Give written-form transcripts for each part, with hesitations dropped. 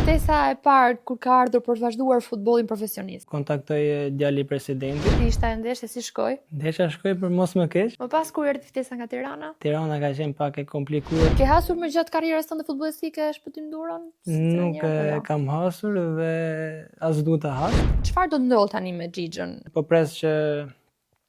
Ftesa e parë kur ka ardhur për të vazhduar futbollin profesionist. Kontaktoj djali i presidentit. Si ishte ndeshja, si shkoi? Ndeshja shkoi për mos më keq. Më pas kur erdhi ftesa nga Tirana? Tirana ka qenë pak e komplikuar. Ke hasur më gjatë karrierës tënde futbollistike shpëtim durën? Nuk kam hasur dhe as duhet ta has. Çfarë do ndodh tani me Xhixhën? Po pres që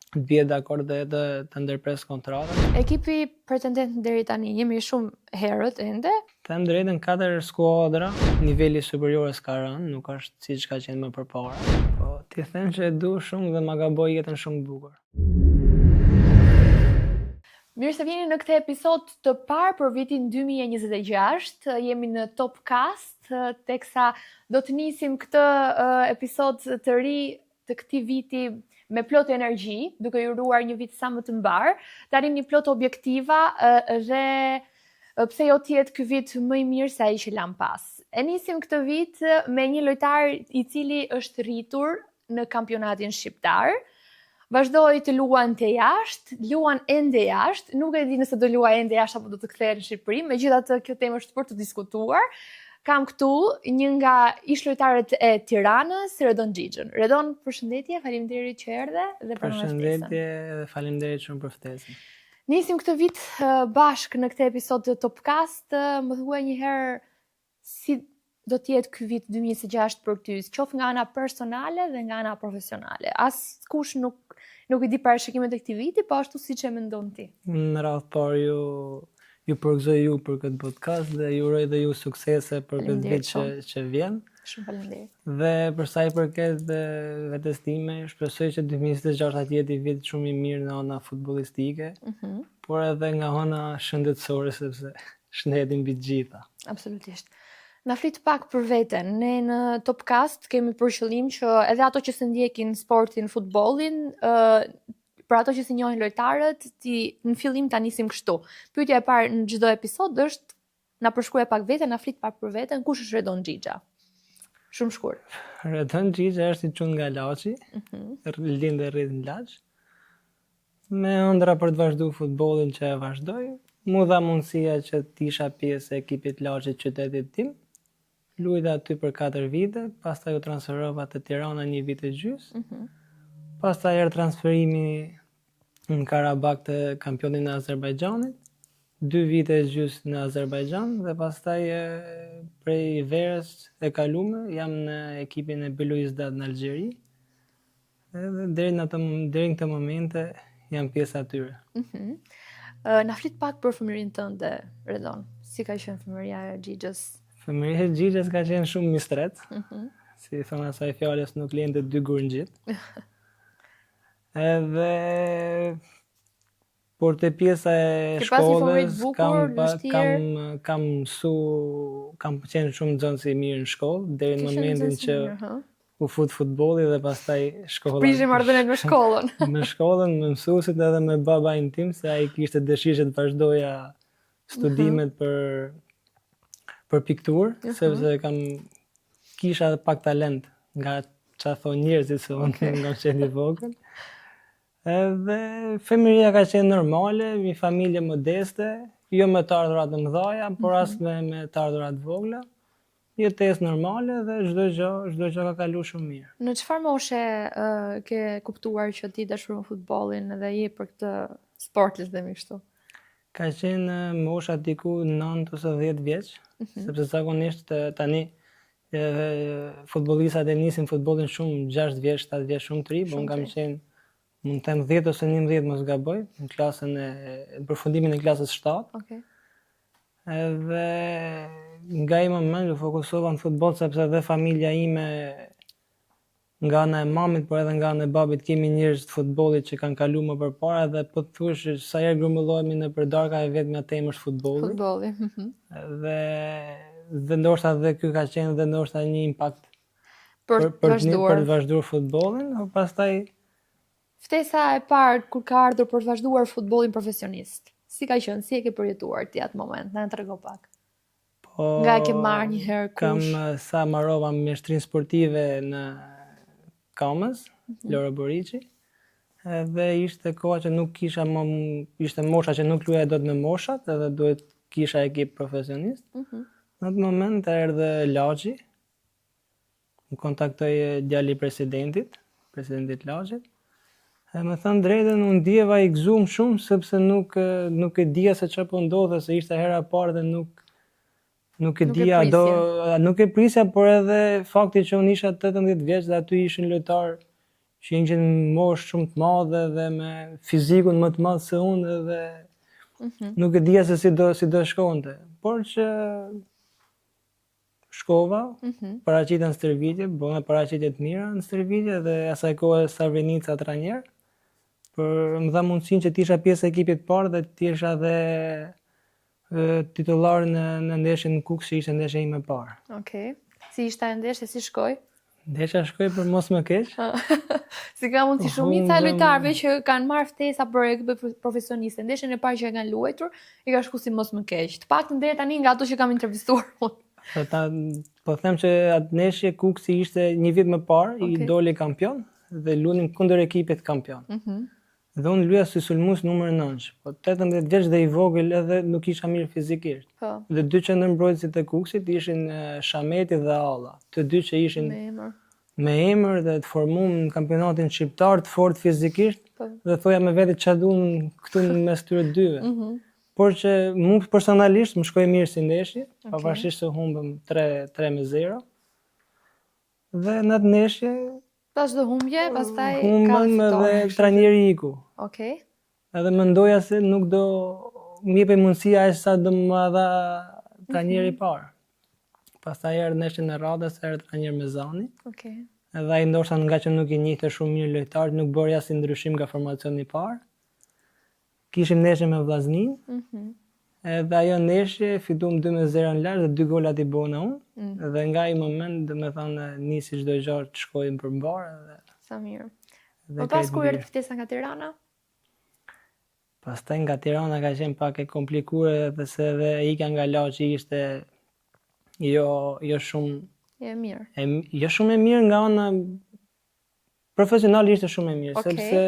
të bie dakord dhe të ndërpres kontratën. Ekipi pretendent deri tani, jemi shumë herët ende. Them drejtën 4 skuadra, niveli superior s'ka rënë, nuk është siç ka qenë më përpara. Po ti them që e du shumë dhe ma gaboj jetën shumë bukur. Mirë se vini në këtë episod të parë për vitin 2026. Jemi në Topcast, teksa do të nisim këtë episod të ri të këtij viti me plot energji, duke ju uruar një vit sa më të mbar, të arrim një plot objektiva dhe pse jo tjetë ky vit më i mirë se ai që lan pas. E nisim këtë vit me një lojtar i cili është rritur në kampionatin shqiptar. Vazhdoi të luan te jashtë, luan ende jashtë, nuk e di nëse do luaj ende jashtë apo do të kthehet në Shqipëri, megjithatë kjo temë është për të diskutuar. Kam këtu një nga ishlojtarët e Tiranës, Redon Xhixhën. Redon, përshëndetje, faleminderit që erdhe dhe për Përshëndetje dhe faleminderit shumë për ftesën. Nisim këtë vit bashkë në këtë episod të Topcast. Më thuaj një herë si do të jetë ky vit 2026 për ty, qoftë nga ana personale dhe nga ana profesionale. Askush nuk i di parashikimet e këtij viti, po ashtu siç e mendon ti. Në radhë parë ju përgëzoj ju për këtë podcast dhe ju uroj dhe ju suksese për këtë vit që vjen. Shumë faleminderit. Dhe për sa i përket vetes time, shpresoj që 2026 të jetë vit shumë i mirë në ana futbollistike, por edhe nga ana shëndetësore sepse shëndetin mbi të gjitha. Absolutisht. Na flit pak për veten. Ne në Topcast kemi për qëllim që edhe ato që se ndjekin sportin, futbollin, për ato që si njohin lojtarët, në fillim ta nisim kështu. Pyetja e parë në çdo episod është na përshkruaj pak veten, na flit pak për veten, kush është Redon Xhixha? Shumë shkurt. Redon Xhixha është i çun nga Laçi, lind dhe rrit në Laç. Me ëndra për të vazhduar futbollin që e vazhdoj, mu dha mundësia që të isha pjesë e ekipit Laçit qytetit tim. Luajta aty për 4 vite, pastaj u transferova te Tirana 1 vit e gjys. Pastaj erdhi transferimi në Karabakh të kampionin e Azerbajxhanit, 2 vite e gjys në Azerbajxhan dhe pastaj prej verës e kalume jam në ekipin e Belouizdad në Algjeri. Dhe deri në këtë momente jam pjesë atyre. Na flit pak për fëmijërinë tënde, Redon. Si ka qenë fëmijëria e Xhixhës? Fëmijëria e Xhixhës ka qenë shumë mistret. Si thon asaj fjalës nuk lente 2 gurngjit. Edhe por te pjesa e shkollës kam qenë shumë nxënës i mirë në shkollë deri në momentin që u fut futbolli dhe pastaj shkolla. Prishim marrëdhëniet me shkollën. Me shkollën, me mësuesit edhe me babain tim se ai kishte dëshirë të vazhdoja studimet për pikturë, sepse kisha pak talent nga çfarë thon njerëzit se unë nga qenë i vogël. Edhe fëmijëria ka qenë normale, një familje modeste, jo me të ardhurat të mëdha, por as me të ardhurat vogla. Jetesë normale dhe çdo gjë ka kaluar shumë mirë. Në çfarë moshe ke kuptuar që ti dashuron futbollin dhe je për këtë sport, le të themi kështu? Ka qenë mosha diku 9 ose 10 vjeç, sepse zakonisht tani futbollistat e nisin futbollin shumë 6 vjeç, 7 vjeç shumë të ri, por unë kam qenë mund të them 10 ose 11 mos gaboj, në klasën në përfundimin e klasës 7. Okej. Edhe nga ai moment u fokusova në futboll sepse edhe familja ime nga ana e mamit, por edhe nga ana e babit kemi njerëz të futbollit që kanë kaluar më përpara dhe po thuash sa herë grumbullohemi nëpër darka e vetmja temë është futbolli. Futbolli. Dhe ndoshta edhe ky ka qenë dhe ndoshta një impakt për të vazhduar futbollin, por pastaj ftesa e parë kur ka ardhur për të vazhduar futbollin profesionist. Si ka qenë, si e ke përjetuar ti atë moment? Na trego pak. Nga e ke marrë një herë kush? Kam sa marrova mjeshtrinë sportive në Kamës, Loro Boriçi. Edhe ishte koha që nuk kisha ishte mosha që nuk luaja dot me moshat, edhe duhet kisha ekip profesionist. Në atë moment erdhe Laçi, më kontaktoi djali i presidentit Laçit. E më thënë drejtën, unë ndjeva i gëzuar shumë sepse nuk e dija se çfarë po ndodhte, se ishte hera e parë dhe nuk e dija, nuk e prisja, por edhe fakti që unë isha 18 vjeç dhe aty ishin lojtarë që ishin moshë shumë të madhe dhe me fizikun më të madh se unë dhe nuk e dija se si do shkonte. Por që shkova, paraqita në stërvitje, bëna paraqitje të mira në stërvitje dhe asaj kohe Sarvenica trajner. Për më dha mundësinë që t'isha pjesë e ekipit parë dhe t'isha dhe titullar në ndeshjen në Kuk, që ishte ndeshja ime e parë. Okej. Si ishte ndeshja, si shkoi? Ndeshja shkoi për mos më keq. Si ka mundësi shumica e lojtarëve që kanë marrë ftesa për ekipe profesioniste. Ndeshjen e parë që e kanë luajtur, i ka shkuar si mos më keq. Të paktën deri tani nga ato që kam intervistuar unë. Po them që atë ndeshje Kuksi ishte një vit më parë, i doli kampion dhe lunim kundër ekipit kampion. Dhe unë luaja si sulmues numër 9, po 18 vjeç dhe i vogël edhe nuk isha mirë fizikisht. Dhe dy qendërmbrojtësit e Kuksit ishin Shameti dhe Alla, të dy që ishin me emër dhe të formuar në kampionatin shqiptar, të fortë fizikisht, dhe thoja me vete çfarë duan këtu mes tyre dyve. Por që mu personalisht më shkoi mirë si ndeshje, pavarësisht se humbëm 3-0. Dhe në atë ndeshje pas çdo humbje, pastaj humbëm dhe trajneri iku. Okej. Edhe mendoja se nuk do më jepej mundësia aq sa do më dha trajneri i parë. Pastaj erdhi ndeshjen e radhës, erdhi trajner Mezani. Okej. Edhe ai ndoshta nga që nuk i njihte shumë mirë lojtarët, nuk bëri asnjë ndryshim nga formacioni i parë. Kishim ndeshje me Vllaznin. Edhe ajo ndeshje fituam 2-0 në larg dhe 2 golat i bëna unë. Dhe nga ai moment, domethënë, nisi çdo gjë të shkojmë përmbar edhe sa mirë. Po pas kur erdhi ftesa nga Tirana? Pastaj nga Tirana ka qenë pak e komplikuar edhe se edhe ikja nga Laçi ishte jo shumë e mirë. Jo shumë e mirë nga ana profesionale, ishte shumë e mirë, sepse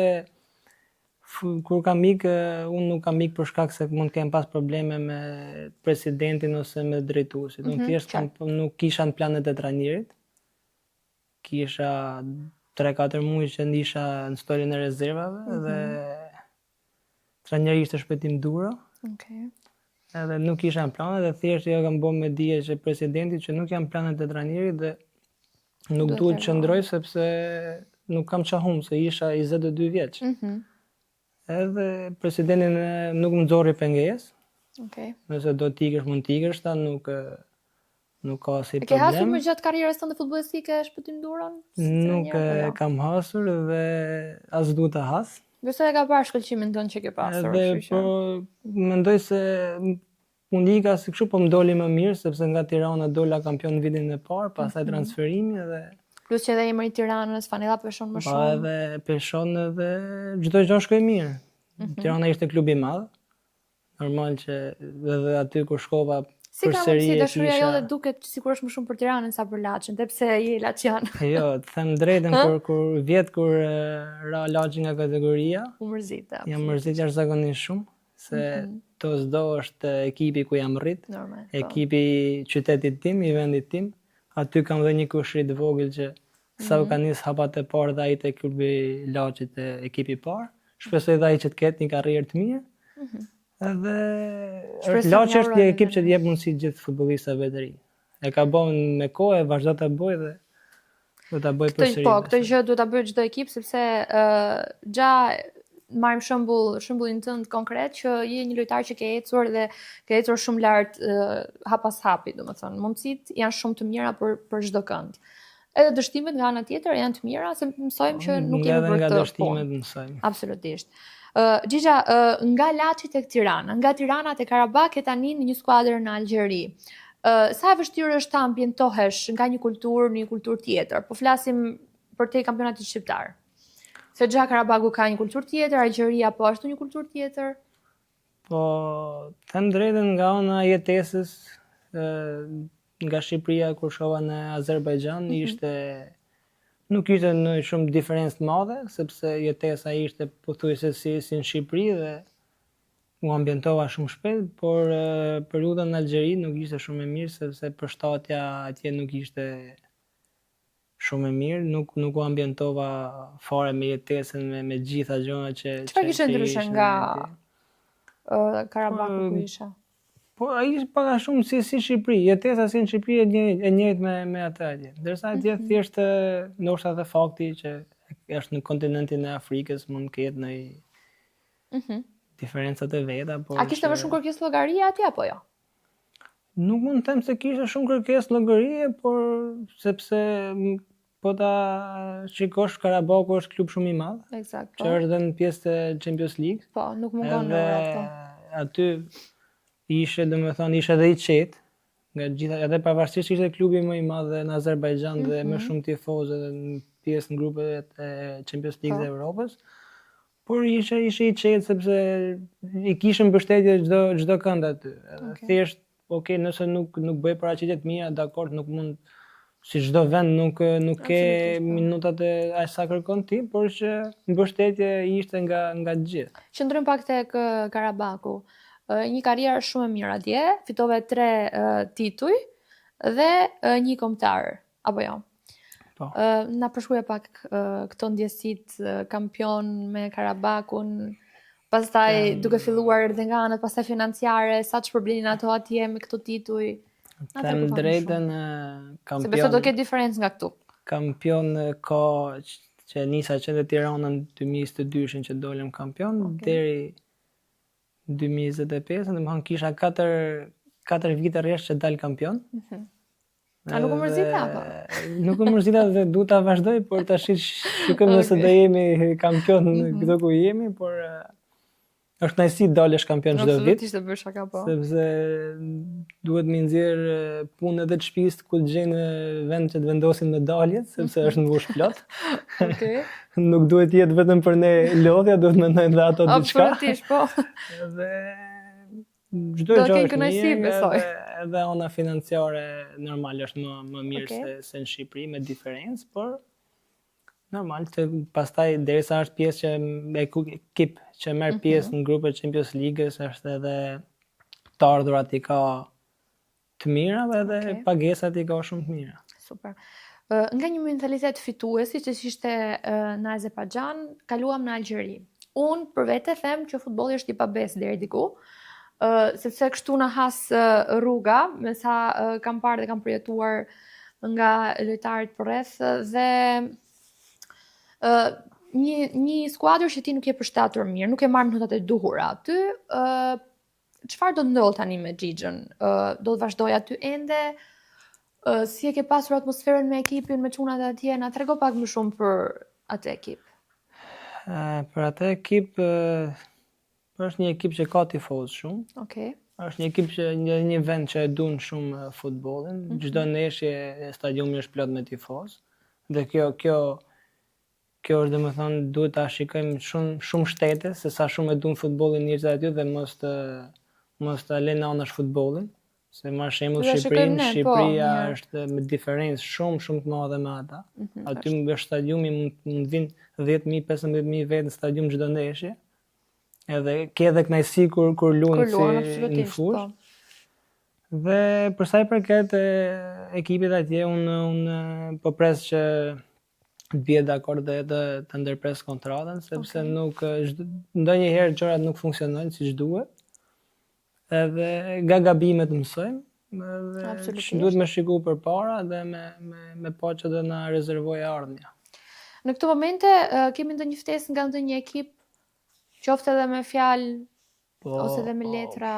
kur kam ikë, unë nuk kam ikë për shkak se mund të kem pas probleme me presidentin ose me drejtuesit. Unë thjesht nuk kisha në planet e trajnerit. Kisha 3-4 muaj që ndisha në stolin e rezervave dhe trajneri ishte Shpëtim Duro. Edhe nuk kisha në planet dhe thjesht jo kam bërë me dije që presidenti që nuk jam planet e trajnerit dhe nuk duhet të qëndroj sepse nuk kam qa humbë, se isha 22 vjeç. Edhe presidentin nuk më nxorri pengesë. Nëse do t'ikësh, mund t'ikësh, ta nuk ka si problem. E ke hasur më gjatë karrierës tënde futbollistike Shpëtim Duron? Nuk e kam hasur dhe as duhet ta has. Besoj e ka parë shkëlqimin tënd që ke pasur. Edhe po mendoj se unë ika si kështu, po më doli më mirë sepse nga Tirana dola kampion vitin e parë, pastaj transferimi edhe plus që edhe emri i Tiranës, fanella peshon më shumë. Po edhe peshon edhe çdo gjë shkoi mirë. Tirana ishte klub i madh. Normal që edhe aty kur shkova si ka mundësi dashuria jote duket sikur është më shumë për Tiranën sa për Laçin, edhe pse je laçian. Jo, të them drejtën, kur ra Laçi nga kategoria, u mërzita. Jam mërzit jashtëzakonisht shumë, se TOSDO është ekipi ku jam rrit, ekipi i qytetit tim, i vendit tim. Aty kam dhe një kushrit vogël që sa u ka nis hapat e parë dhe ai te klubi Laçit e ekipi i parë. Shpresoj dhe ai që të ketë një karrierë të mirë. Edhe Laçi është një ekip që jep mundësi gjithë futbollistëve të rinj. E ka bën me kohë, vazhdo ta bëj dhe do ta bëj përsëri. Po, këtë gjë duhet ta bëjë çdo ekip sepse marrim shembullin tënd konkret që je një lojtar që ke ecur dhe ke ecur shumë lart hap pas hapi, domethënë mundësitë janë shumë të mira për çdo kënd. Edhe dështimet nga ana tjetër janë të mira, se mësojmë që nuk jemi për këtë. Nga dështimet mësojmë. Absolutisht. Xhixa, nga Laçi tek Tirana, nga Tirana te Karabakh e tani në një skuadër në Algjeri. Sa e vështirë është ta ambientohesh nga një kulturë në një kulturë tjetër? Po flasim për te kampionatit shqiptar. Se gja Karabagu ka një kulturë tjetër, Algjeria po ashtu një kulturë tjetër? Po, them drejtën nga ana jetesës, nga Shqipëria kur shova në Azerbajxhan, ishte Nuk ishte në shumë diferencë të madhe, sepse jetesa ishte pothuajse si në Shqipëri dhe u ambientova shumë shpejt, por periudha në Algjeri nuk ishte shumë e mirë sepse përshtatja atje nuk ishte shumë e mirë, nuk u ambientova fare me jetesën me gjitha gjërat që Çfarë kishte ndryshe ishin nga atje. Karabaku ku isha? Po ai ishte pak a shumë si Shqipëri, jetesa si në Shqipëri e njëjtë me atë atje. Ndërsa atje thjesht ndoshta edhe fakti që është në kontinentin e Afrikës mund të ketë ndonjë diferencat e veta, por A kishte më shumë kërkesë llogarie atje apo jo? nuk mund të them se kishte shumë kërkesë llogarie, por sepse po ta shikosh, Karabaku është klub shumë i madh, Eksakt. që është dhe në pjesë të Champions League. Po, nuk mungon në Europë. Aty ishte, domethënë, ishte edhe i qetë, nga gjitha, edhe pavarësisht ishte klubi më i madh në Azerbajxhan dhe më shumë tifozë edhe në pjesë në grupet e Champions League dhe Europës. Por ishte i qetë sepse i kishte mbështetje çdo kënd aty. Thjesht, okay, nëse nuk bëj paraqitje të mira, dakord, nuk mund, si çdo vend nuk ke minutat e aq sa kërkon ti, por që mbështetje ishte nga të gjithë. Qëndrojmë pak tek Karabaku. Një karrierë shumë e mirë atje, fitove 3 tituj dhe një kombëtar, apo jo? Po. Na përshkruaj pak këto ndjesit, kampion me Karabakun, pastaj duke filluar edhe nga anët pastaj financiare, sa ç'përblinin ato atje me këto tituj? Them drejtën, Se besoj do ketë diferencë nga këtu. Kampion ka që nisa që në Tiranën 2022 që dolëm kampion, deri 2025, domethënë kisha 4 vite rresht që dal kampion. A nuk u mërzita apo? Nuk u mërzita dhe du ta vazhdoj, por tash shikojmë nëse do jemi kampion këto ku jemi, por është kënaqësi dalësh kampion çdo vit. Absolutisht të bësh shaka po. Sepse duhet mi nxjerr punë edhe të shtëpisë ku të gjejnë vend që të vendosin medaljet, sepse është mbush plot. Okej. Nuk duhet të jetë vetëm për ne lodhja, duhet mendojnë dhe ato diçka. Absolutisht po. Edhe çdo gjë është kënaqësi, besoj. Edhe ona financiare normal është më mirë se në Shqipëri me diferencë, por normal, pastaj derisa është pjesë që me ekip që merr pjesë në grupet Champions League-s, është edhe të ardhurat i ka të mira edhe pagesat i ka shumë të mira. Super. Nga një mentalitet fituesi që ishte në Azerbajxhan, kaluam në Algjeri. Unë për vete them që futbolli është i pabesë deri diku, sepse kështu na has rruga, me sa kam parë dhe kam përjetuar nga lojtarët përreth dhe një skuadër që ti nuk je përshtatur mirë, nuk e marr minutat e duhura aty, çfarë do të ndodh tani me Xhixhën? Do të vazhdoj aty ende? Si e ke pasur atmosferën me ekipin, me çunat atje? Na trego pak më shumë për atë ekip. Për atë ekip, është një ekip që ka tifozë shumë. Okej. Është një ekip që një vend që e duan shumë futbollin. Çdo ndeshje stadiumi është plot me tifozë. Dhe kjo është, domethënë, duhet ta shikojmë shumë shtete se sa shumë e duan futbollin njerëzit aty dhe mos ta lënë anash futbollin. Se marr shembull Shqipërinë, Shqipëria është me diferencë shumë të madhe me ata. Aty në stadiumi mund vinë 10.000, 15.000 vetë në stadium çdo ndeshje. Edhe ke edhe kënaqësi kur luan si në fushë. Dhe për sa i përket ekipit atje, unë po pres që të bie dakord dhe të ndërpres kontratën, sepse nuk ndonjëherë gjërat nuk funksionojnë siç duhet. Edhe nga gabimet mësojmë, edhe duhet me shiku përpara dhe me pa që do na rezervojë ardhmja. Në këto momente kemi ndonjë ftesë nga ndonjë ekip, qoftë edhe me fjalë ose edhe me letra?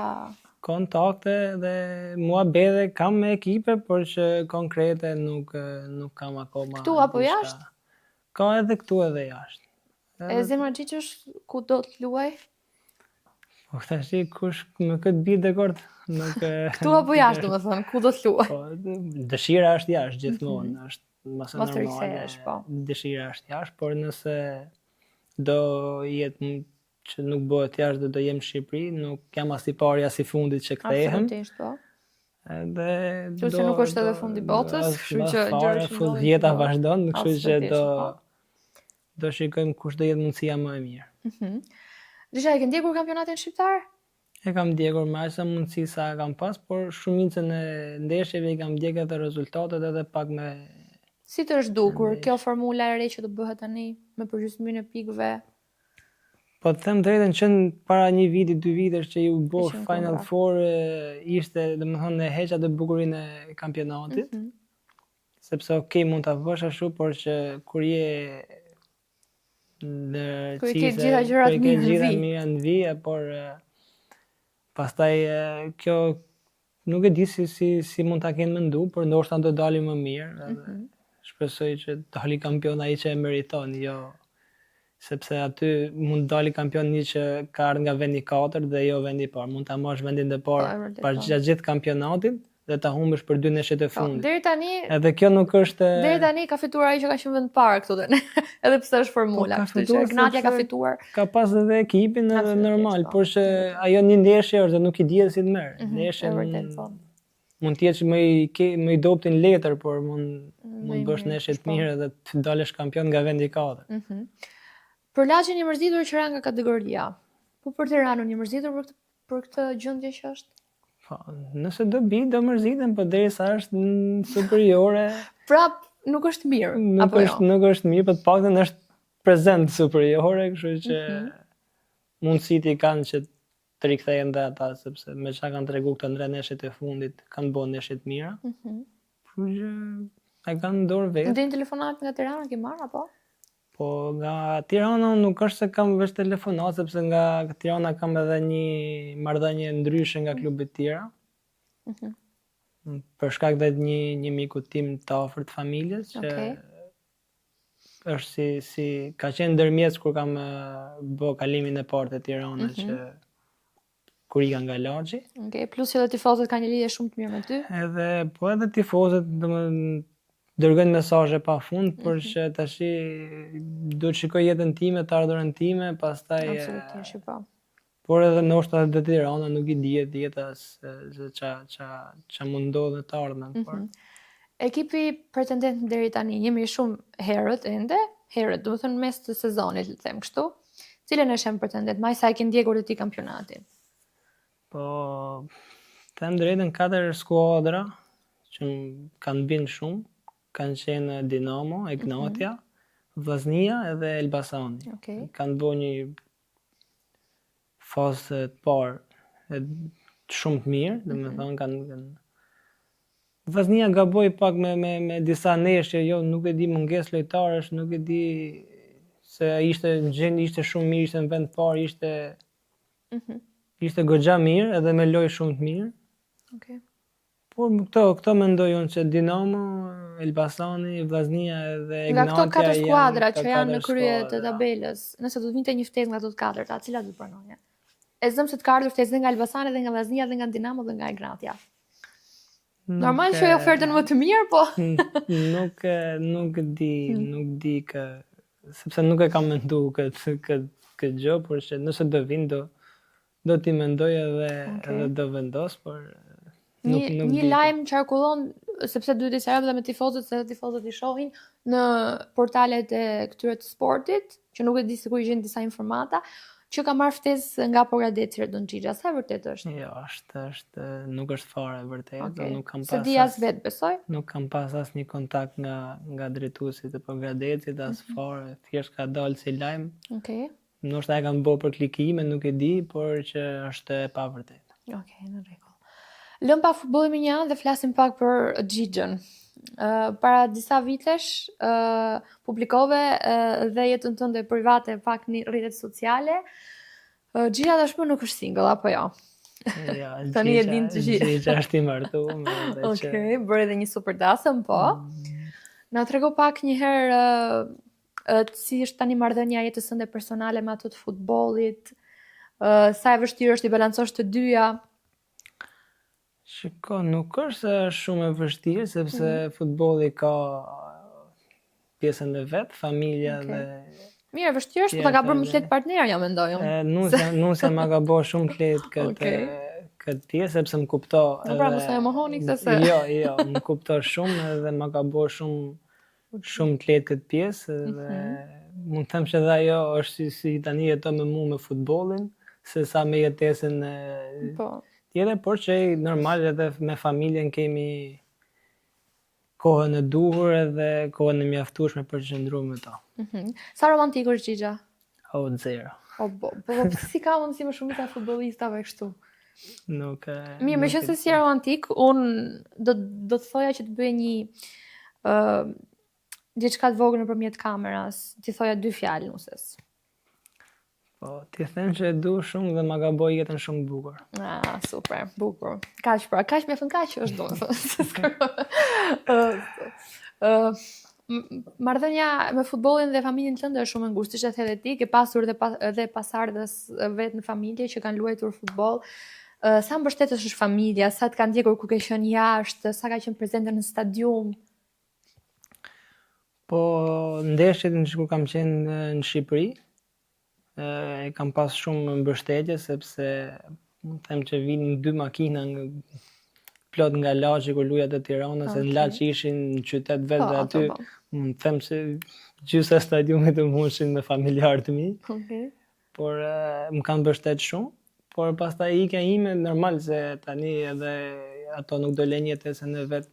Kontakte dhe muhabete kam me ekipe, por që konkrete nuk kam akoma. Këtu apo jashtë? Ka edhe këtu edhe jashtë. E zemra Xhixhës ku do të luaj? Po tash kush me këtë bie dakord, nuk Këtu apo jashtë, domethënë, ku do të luaj? Po, dëshira është jashtë gjithmonë, është mos normale. Dëshira është jashtë, por nëse do jetë që nuk bëhet jashtë dhe do jem në Shqipëri, nuk jam as i pari as i fundit që kthehem. Absolutisht, po. Edhe Kështu që nuk është edhe fundi botës, kështu që gjëra që ndodhin jeta ndodhin. vazhdon, kështu që Absolutisht, do shikojmë kush do jetë mundësia më e mirë. Grisha, e ke ndjekur kampionatin shqiptar? E kam ndjekur me aq sa mundësi sa kam pas, por shumicën e ndeshjeve i kam ndjekur edhe rezultatet edhe pak me. Si të është dukur kjo formula e re që do bëhet tani me përgjysmërinë e pikëve? Po të them drejtën që para një viti, 2 vitesh që ju bë Final Four ishte, domethënë, e heqa të bukurinë e kampionatit. Sepse mund ta vësh ashtu, por që kur je në kur ke gjitha gjërat mirë në vijë, por pastaj kjo nuk e di si mund ta kenë mendu, por ndoshta do dalin më mirë. Shpresoj që dali kampion ai që e meriton, jo sepse aty mund dali kampion një që ka ardhur nga vendi 4 dhe jo vendi i parë. Mund ta marrësh vendin e parë për gjithë kampionatin dhe ta humbësh për 2 ndeshjet e fundit. Deri tani edhe kjo nuk është. Deri tani ka fituar ai që ka qenë vend parë këtu dhe edhe pse është formula, kështu që Gnatja ka fituar. Ka pas edhe ekipin edhe normal, por që ajo një ndeshje është dhe nuk i dihet si të merr. Ndeshje mund të jesh më i dobët në letër, por mund bësh ndeshje të mira dhe të dalësh kampion nga vendi 4. Për Laçin i mërzitur që ra nga kategoria. Po për Tiranën i mërzitur për këtë gjendje që është? Po, nëse do bi, do mërziten, po derisa është superiore. Prap nuk është mirë, apo jo? Nuk është mirë, po të paktën është prezent superiore, kështu që mundësitë i kanë që të rikthehen dhe ata, sepse me çka kanë treguar këto 3 ndeshjet e fundit, kanë bën ndeshje të mira. Kështu që e kanë dorë vetë. Ndjen telefonat nga Tirana ke marr apo? Po nga Tirana nuk është se kam veç telefonat, sepse nga Tirana kam edhe një marrëdhënie ndryshe nga klubet tjera. Për shkak të një miku tim të afërt familjes, që është si ka qenë ndërmjet kur kam bë kalimin e parë te Tirana, që kur ikan nga Laçi. Plus që edhe tifozët kanë një lidhje shumë të mirë me ty. Edhe tifozët, domethënë, dërgojnë mesazhe pa fund, por që tash duhet shikoj jetën time, të ardhurën time, pastaj Absolutisht, po. Por edhe ndoshta edhe Tirana nuk i dihet jeta se ç'a mund ndodhë të ardhmen, por ekipi pretendent deri tani jemi shumë herët ende, do të thënë mes të sezonit, le të them kështu. Cilën e shem pretendent, më sa e ke ndjekur ti kampionatin? Po, them drejtën 4 skuadra që kanë bën shumë. Kanë qenë Dinamo, Gnatja, Vllaznia edhe Elbasani. Kanë bërë një fazë të parë shumë të mirë, domethënë kanë Vllaznia gaboi pak me disa ndeshje, jo nuk e di mungesë lojtarësh, nuk e di se ishte shumë mirë, ishte në vend parë, ishte goxha mirë edhe me lojë shumë të mirë. Por këto mendoj unë që Dinamo, Elbasani, Vllaznia edhe Gnatja. Nga këto 4 skuadra që janë në krye të tabelës, nëse do të vinte një ftesë nga ato 4, cilat do pranoje? E zëm se të ka ardhur ftesë dhe nga Elbasani, dhe nga Vllaznia, dhe nga Dinamo, dhe nga Gnatja. Normal që e ofertën më të mirë, po. Nuk di sepse nuk e kam menduar këtë gjë, por që nëse do vinë do t'i mendoj edhe do vendos, por Një lajm qarkullon, sepse duhet të sqarojmë edhe me tifozët, se tifozët i shohin në portalet e këtyre të sportit, që nuk e di sikur i gjen disa informata, që ka marrë ftesë nga Pogadeci Don Xhixha. Sa e vërtet është? Jo, nuk është fare e vërtetë, nuk kam pas. Se di as vet, besoj. Nuk kam pas asnjë kontakt nga drejtuesit e Pogadecit, as fare, thjesht ka dalë si lajm. Ndoshta e kanë bërë për klikime, nuk e di, por që është e pavërtetë. Në rregull. Lëm pa futbollin një anë dhe flasim pak për Xhixhën. Para disa vitesh publikove dhe jetën tënde private pak në rrjetet sociale. Xhixha tashmë nuk është single, apo jo? Ja, tani e din të gjithë. Xhixha është i martuar. Bëri edhe një super dasëm, po. Na trego pak një herë si është tani marrëdhënia jetës sënde personale me ato të futbollit, sa e vështirë është i balancosh të dyja. Shiko, nuk është shumë e vështirë, sepse futbolli ka pjesën e vet, familja dhe... Mirë, vështirë është, po ta ka bërë më të lehtë partnerja, mendoj. Nusja ma ka bërë shumë të lehtë këtë pjesë sepse më kupto. Po pra mos e mohoni këtë se. Jo, më kupto shumë dhe më ka bërë shumë të lehtë këtë pjesë dhe mund të them që edhe ajo është si tani jeton me mua me futbollin, se sa me jetesën tjetër, por që normal edhe me familjen kemi kohën e duhur edhe kohën e mjaftueshme për të qëndruar me ta. Sa romantik është Xhixha? O zero. Po si ka mundësi më shumica futbollistave kështu? Nuk Mirë, meqense si romantik, unë do të thoja që të bëj një diçka të vogël nëpërmjet kameras, ti thoja 2 fjalë nuses. Po, ti them që e du shumë dhe ma ka bërë jetën shumë bukur. Super, bukur. Kaq pra, kaq me kaq është do. Marrëdhënia me futbollin dhe familjen tënde është shumë e ngushtë, siç e the edhe ti, ke pasur edhe pasardhës vetë në familje që kanë luajtur futboll. Sa mbështetës është familja, sa të kanë ndjekur ku ke qenë jashtë, sa ka qenë prezente në stadium? Po, ndeshjet në kur kam qenë në Shqipëri, e kam pas shumë mbështetje, sepse mund të them që vinin 2 makina plot nga Laçi kur luja te Tirana, se në Laç ishin në qytet vetë dhe aty mund të them se gjysma e stadiumit të mbushin me familjarë të mi. Por më kanë mbështet shumë, por pastaj ikja ime normal se tani edhe ato nuk do lënë jetesën e vet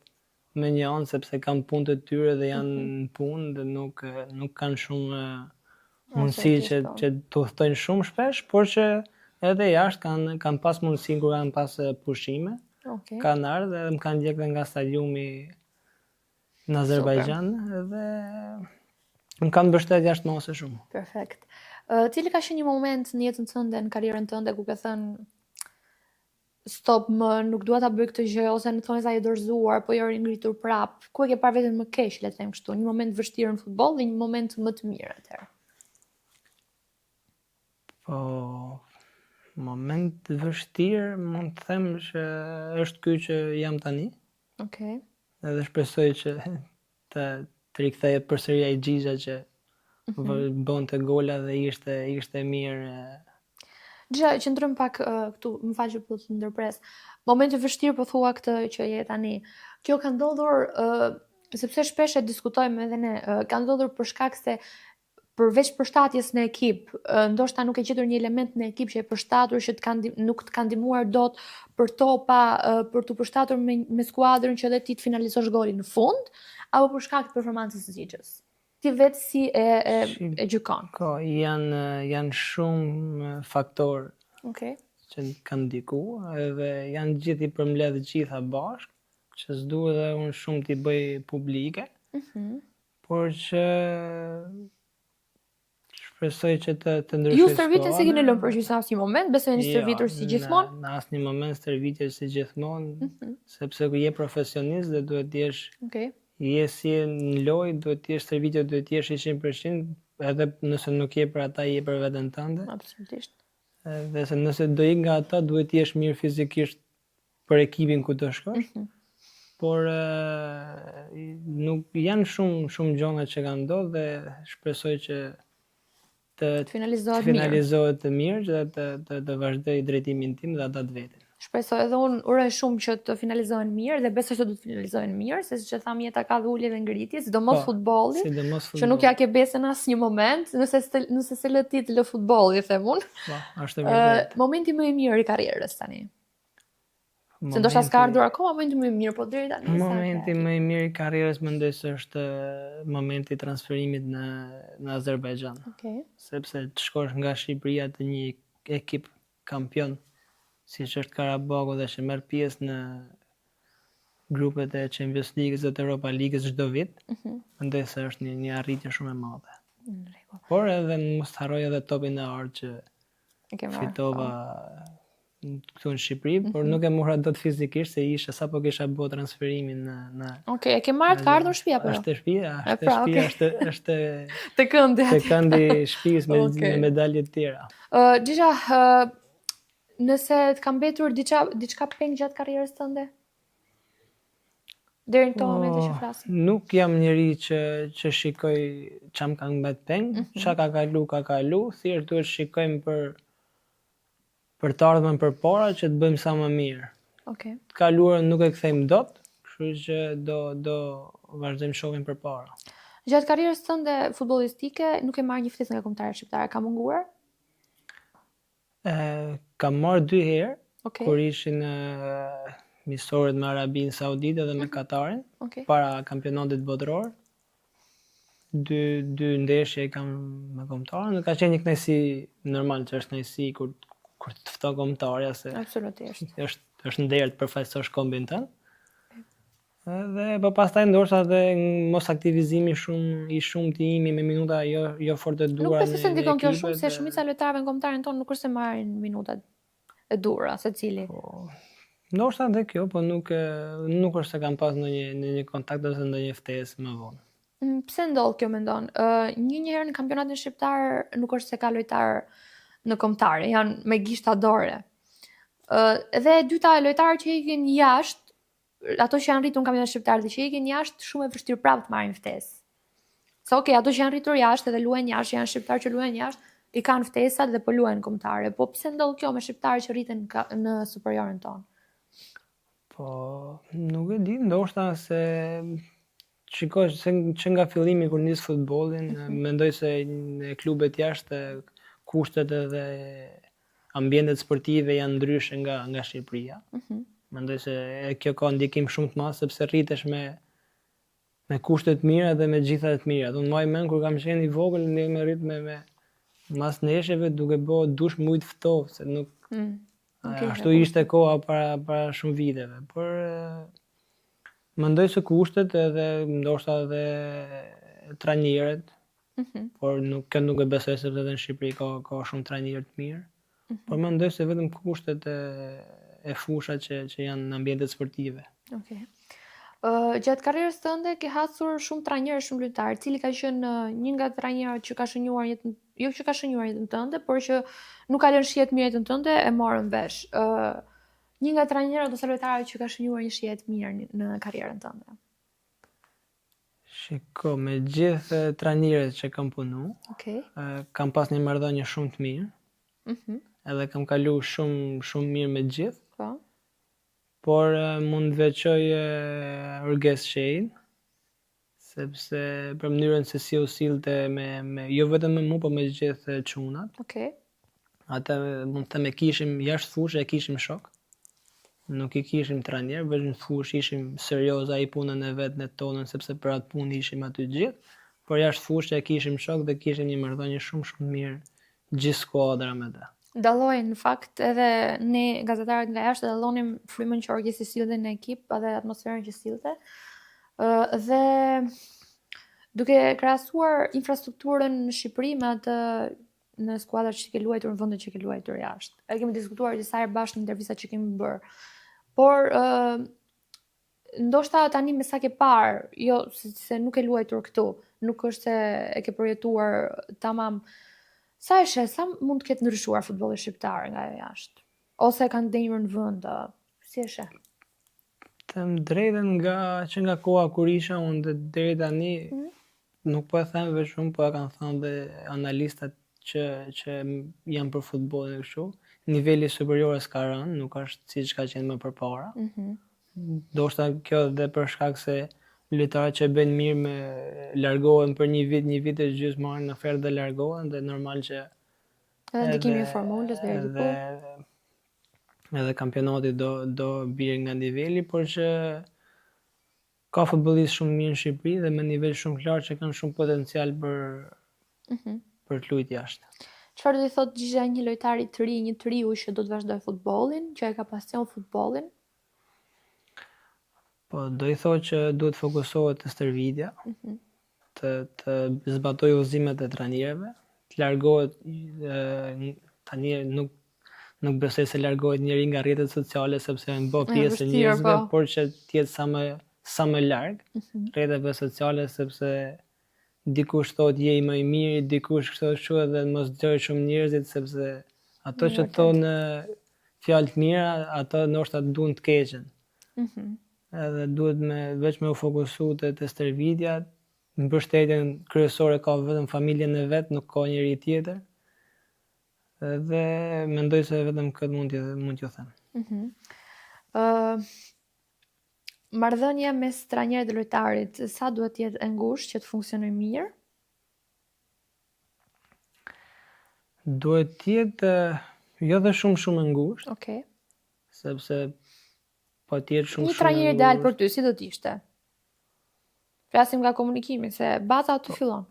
me një anë sepse kanë punë të tyre dhe janë në punë dhe nuk kanë shumë mundësi që të udhtojnë shumë shpesh, por që edhe jashtë kanë pas mundësi kur kanë pas pushime. Kanë ardhur dhe më kanë ndjekur nga stadiumi në Azerbajxhan dhe më kanë mbështetur jashtëmoshe shumë. Perfekt. Cili ka qenë një moment në jetën tënde, në karrierën tënde ku ke thënë stop, nuk dua ta bëj këtë gjë ose në thonë sa e dorëzuar, po jo ringritur prap. Ku e ke parë veten më keq, le të them kështu, një moment vështirë në futboll dhe një moment më të mirë atëherë? Po, moment vështirë, mund të them që është ky që jam tani. Edhe shpresoj që të rikthehet përsëri ai Xhixha që bënte gola dhe ishte mirë. Xhixha, qëndrojmë pak këtu, më fal që po të ndërpres. Momenti vështirë po thua këtë që je tani. Kjo ka ndodhur sepse shpesh e diskutojmë edhe ne, ka ndodhur për shkak se përveç përshtatjes në ekip, ndoshta nuk e gjetur një element në ekip që e përshtatur që nuk të ka ndihmuar dot për topa, për të përshtatur me skuadrën që edhe ti të finalizosh golin në fund, apo për shkak të performancës së Xhixhës? Ti vetë si e gjykon? Janë shumë faktorë që kanë ndikuar edhe janë gjithë i përmbledh gjitha bashkë, që s'duhet edhe unë shumë t'i bëj publike, por që shpresoj që të ndryshoj. Ju stërvitën se keni lënë përgjithësi në asnjë moment, besoj një stërvitur si gjithmonë? Në asnjë moment stërvitje si gjithmonë, sepse kur je profesionist dhe duhet të jesh je si në lojë, duhet të jesh stërvitje, duhet të jesh 100%, edhe nëse nuk je për ata, je për veten tënde. Absolutisht. Dhe se nëse do ik nga ata, duhet të jesh mirë fizikisht për ekipin ku do shkosh. Por nuk janë shumë gjëra që kanë ndodhur dhe shpresoj që të finalizohet të mirë dhe të vazhdoj drejtimin tim dhe ata të vetin. Shpresoj edhe unë uroj shumë që të finalizohen mirë dhe besoj që do të finalizohen mirë, se siç e tham jeta ka dhe ulje dhe ngritje, sidomos futbolli, që nuk ja ke besën asnjë moment, nëse se lë ti të lë futbolli, them unë. Po, është vërtet. Momenti më i mirë i karrierës tani. Se ndoshta s'ka ardhur akoma momenti më i mirë, po deri tani. Momenti më i mirë i karrierës mendoj se është momenti i transferimit në Azerbajxhan. Sepse të shkosh nga Shqipëria te një ekip kampion, siç është Karabaku dhe që merr pjesë në grupet e Champions League-s dhe të Europa League-s çdo vit, mendoj se është një arritje shumë e madhe. Por edhe mos harroj edhe topin e art që fitova këtu në Shqipëri, por nuk e morra dot fizikisht se isha sapo kisha bërë transferimin në e ke marrë ka ardhur në shtëpi apo? Është shtëpia, është te këndi. Te këndi shtëpisë me medalje të tjera. Xhixha, nëse të ka mbetur diçka peng gjatë karrierës tënde? Deri në këtë moment që flasim. Nuk jam njeri që shikoj çam ka mbet peng, çka ka kalu, thjesht duhet shikojmë për për të ardhmen përpara që të bëjmë sa më mirë. Okej. Të kaluarën nuk e kthejmë dot, kështu që do vazhdojmë shohim përpara. Gjatë karrierës tënde futbollistike nuk e marrë një ftesë nga kombëtarët shqiptarë, ka munguar? Kam marrë 2 herë, Okej. kur ishin miqësorët me Arabinë Saudite dhe me Katarin, Okej. para kampionatit botëror. Dy ndeshje kam me kombëtarën, dhe ka qenë një kënaqësi normal, që është kënaqësi kur të fton kombëtarja, se Absolutisht. është nder të përfaqësosh kombin tënd. Dhe po pastaj ndoshta edhe mos aktivizimi i shumtë i imi me minuta jo fort të Nuk dura besoj se ndikon kjo ekipet, shumë, se shumica lojtarëve në kombëtarin tonë nuk është se marrin minutat e dura secili. Ndoshta edhe kjo, po nuk është se kam pas ndonjë kontakt ose ndonjë ftesë më vonë. Pse ndodh kjo mendon? Një herë në kampionatin shqiptar nuk është se ka lojtar në kombëtare, janë me gishta dore. Dhe e dyta, lojtarët që ikin jashtë, ato që janë rritur në kampionatin shqiptar dhe që ikin jashtë, shumë e vështirë prapë të marrin ftesë. Se okay, ato që janë rritur jashtë edhe luajnë jashtë, janë shqiptarë që luajnë jashtë, i kanë ftesat dhe po luajnë kombëtare. Po pse ndodh kjo me shqiptarë që rriten në superiorin tonë? Po nuk e di, ndoshta se shikoj që nga fillimi kur nis futbollin, mendoj se në klubet jashtë kushtet edhe ambientet sportive janë ndryshe nga Shqipëria. Mendoj se kjo ka ndikim shumë të madh sepse rritesh me kushte të mira dhe me gjitha të mira. Unë mbaj mend kur kam qenë i vogël, ne me rrit me mas ndeshjeve duke bërë dush me ujë të ftohtë, se nuk ashtu ishte koha para shumë viteve. Por mendoj se kushtet edhe ndoshta edhe trajnerët, por kjo nuk e besoj sepse edhe në Shqipëri ka shumë trajnerë të mirë. Por mendoj se vetëm kushtet e fushat që janë në ambientet sportive. Okej. Gjatë karrierës tënde ke hasur shumë trajnerë, shumë lojtarë, cili ka qenë një nga trajnerët që ka shënjuar jetën, jo që ka shënjuar jetën tënde, por që nuk ka lënë shihet mirë jetën tënde, e morën vesh. Një nga trajnerët ose lojtarët që ka shënjuar një shihet mirë në karrierën tënde. Shiko, me gjithë trajnerët që kam punu, kam pas një marrëdhënie shumë të mirë. Edhe kam kalu shumë mirë me gjithë. Po. Por mund të veçoj Urges Shein, sepse për mënyrën se si u sillte jo vetëm me mua, por me gjithë çunat. Okej. Ata mund të them e kishim jashtë fushë, e kishim shok. Nuk i kishim trajner, vetëm në fushë ishim serioz ai punën e vet në tonën, sepse për atë punë ishim aty gjithë. Por jashtë fushë e kishim shok dhe kishim një marrëdhënie shumë mirë gjithë skuadra me ta. Dallojnë në fakt edhe ne gazetarët nga jashtë dallonim frymën që Urgesi sillte në ekip edhe atmosferën që sillte. Dhe duke krahasuar infrastrukturën në Shqipëri me atë në skuadrat që ke luajtur në vendet që ke luajtur jashtë. E kemi diskutuar disa herë bashkë në intervistat që kemi bërë. Por ndoshta tani me sa ke parë, jo se nuk e luajtur këtu, nuk është se e ke përjetuar tamam. Sa mund të ketë ndryshuar futbolli shqiptar nga jashtë? Ose kanë denjur në vend, si e sheh? Them drejtën nga koha kur isha unë deri tani, nuk po e them vetëm unë, po e kanë thënë dhe analistat që janë për futbollin kështu. Niveli superior s'ka rënë, nuk është siç ka qenë më përpara. Ndoshta kjo dhe për shkak se lojtarët që bëjnë mirë me largohen për një vit e gjysmë, marrin ofertë dhe largohen, dhe normal që ndikimi i formulës deri diku. Edhe kampionati do bjerë nga niveli, por që ka futbollistë shumë mirë në Shqipëri dhe me nivel shumë të lartë që kanë shumë potencial për të luajtur jashtë. Çfarë do të thotë gjithë një lojtar i të ri, një triu që do të vazhdojë futbollin, që e ka pasion futbollin? Po, do i thotë që duhet fokusohet të stërvitja, të zbatoj udhëzimet e trajnerëve, të largohet, tani nuk besoj se largohet njëri nga rrjetet sociale sepse në bë pjesë e njerëzve, por që të jetë sa më larg rrjeteve sociale, sepse dikush thotë je më i miri, dikush thotë kështu, edhe mos dëgjoj shumë njerëzit, sepse ato që thonë fjalë të mira, ato ndoshta duan të keqen. Edhe duhet veç me u fokusu të stërvitja, mbështetjen kryesore ka vetëm familjen e vet, nuk ka njëri tjetër. Dhe mendoj se vetëm këtë mund t'ju them. Marrëdhënia mes trajnerit dhe lojtarit, sa duhet të jetë e ngushtë që të funksionojë mirë? Duhet të jetë jo dhe shumë e ngushtë, Okej. sepse po të jetë shumë Një trajner e ideal ngushtë. për ty, si do t'ishte? Flasim nga komunikimi, se baza aty fillon.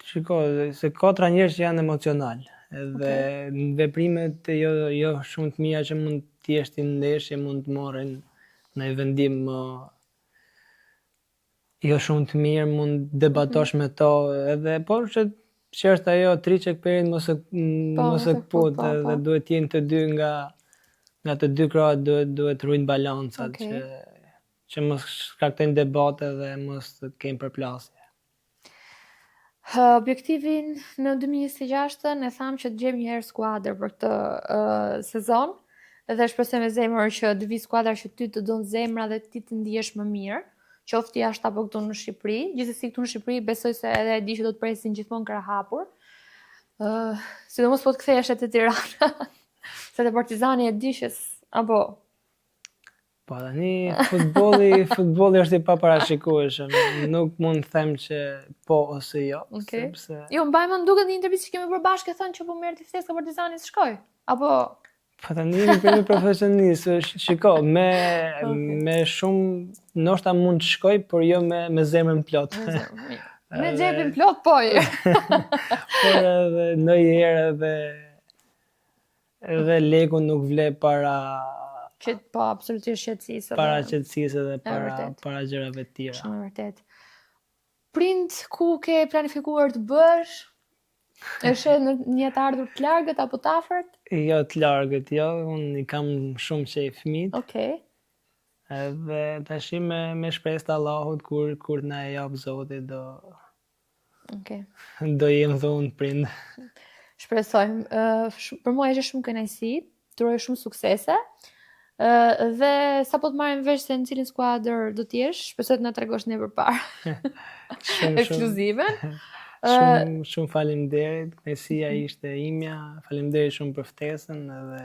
Shiko, se ka trajnerë që janë emocional, edhe në veprimet jo shumë të mira që mund të jeshtin ndeshje, mund të marrin në vendim jo shumë të mirë, mund debatosh me to, edhe por që është ajo triçe këperin mos e kput, edhe duhet jenë të dy nga të dy krahat duhet ruajnë balancat që mos shkaktojnë debate dhe mos të kemi përplasje. Objektivin në 2026 e thamë që të gjejmë një herë skuadër për këtë sezon, dhe shpresoj me zemër që të vi skuadra që ty të don zemra dhe ti të ndihesh më mirë, qoftë jashtë apo këtu në Shqipëri. Gjithsesi këtu në Shqipëri besoj se edhe e di që do të presin gjithmonë krah hapur. Sidomos po të kthehesh te Tirana. Se te Partizani e dishës, apo Po tani futbolli është i paparashikueshëm. Nuk mund të them që po ose jo, sepse Jo, mbaj më duket në një intervistë që kemi bërë bashkë thënë që po merrti ftesë ka Partizani të shkoj. Apo po tani jemi për një profesionist, shiko, me shumë ndoshta mund të shkoj, por jo me zemrën plot. Me xhepin plot po. Por edhe ndonjëherë edhe leku nuk vle para po absolutisht qetësisë. Para qetësisë dhe para gjërave të tjera. Shumë e vërtet. Prind ku ke planifikuar të bësh? Është në një të ardhur të largët apo të afërt? Jo të largët, jo, unë i kam shumë qejf fëmijët. Okej. Edhe tash me shpresë të Allahut kur na e jap Zoti do jem dhe unë prind. Shpresojmë. Për mua ishte shumë kënaqësi, të uroj shumë suksese. Dhe sa po të marrim vesh se në cilin skuadër do t'jesh, shpresoj të na tregosh ne përpara. Ekskluzive. Shumë faleminderit, kënaqësia ishte imja, faleminderit shumë për ftesën edhe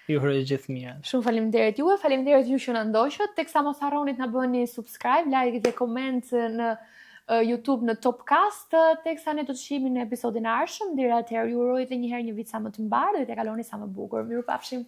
ju uroj gjithë mirat. Shumë faleminderit juve, faleminderit ju që na ndoqët, teksa mos harroni të na bëni subscribe, like dhe koment në YouTube në Topcast, teksa ne do të shihemi në episodin e ardhshëm. Deri atëherë ju uroj edhe një herë një vit sa më të mbar dhe të kaloni sa më bukur. Mirupafshim.